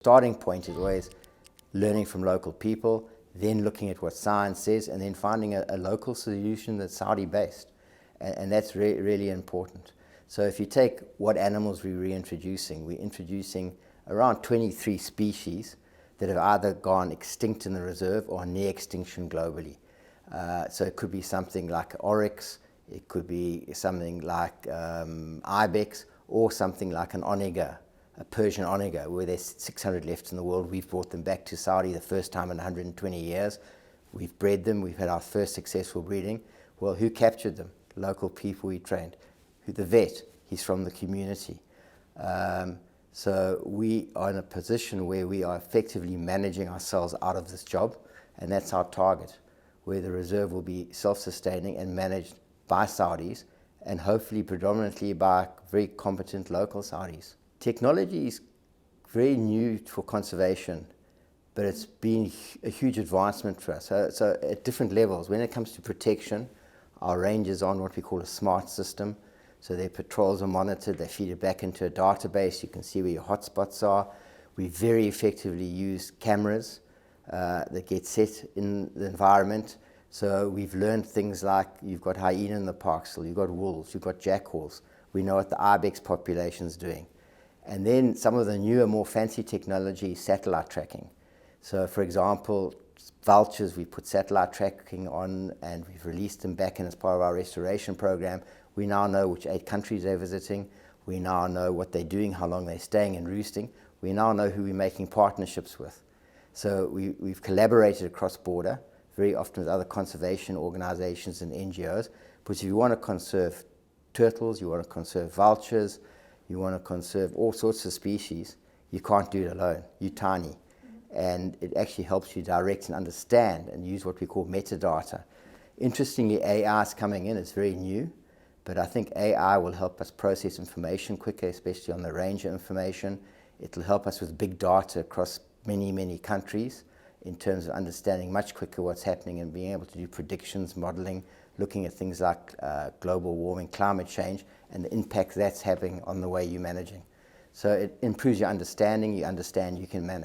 Starting point is always learning from local people, then looking at what science says, and then finding a local solution that's Saudi-based. And that's really important. So if you take what animals we're introducing around 23 species that have either gone extinct in the reserve or near extinction globally. So it could be something like oryx, it could be something like ibex, or something like an onager, a Persian onager, where there's 600 left in the world. We've brought them back to Saudi the first time in 120 years. We've bred them, we've had our first successful breeding. Well, who captured them? Local people we trained. The vet, he's from the community. So we are in a position where we are effectively managing ourselves out of this job, and that's our target, where the reserve will be self-sustaining and managed by Saudis, and hopefully predominantly by very competent local Saudis. Technology is very new for conservation, but it's been a huge advancement for us. So at different levels, when it comes to protection, our rangers are on what we call a smart system. So their patrols are monitored, they feed it back into a database, you can see where your hotspots are. We very effectively use cameras that get set in the environment. So we've learned things like you've got hyena in the park still, you've got wolves, you've got jackals. We know what the ibex population is doing. And then some of the newer, more fancy technology is satellite tracking. So for example, vultures, we put satellite tracking on and we've released them back in as part of our restoration program. We now know which 8 countries they're visiting. We now know what they're doing, how long they're staying and roosting. We now know who we're making partnerships with. So we've collaborated across border, very often with other conservation organizations and NGOs. But if you want to conserve turtles, you want to conserve vultures, you want to conserve all sorts of species, you can't do it alone. You're tiny. And it actually helps you direct and understand and use what we call metadata. Interestingly, AI is coming in, it's very new, but I think AI will help us process information quicker, especially on the ranger information. It'll help us with big data across many countries in terms of understanding much quicker what's happening and being able to do predictions, modeling, looking at things like global warming, climate change, and the impact that's having on the way you're managing. So it improves your understanding, you understand, you can manage.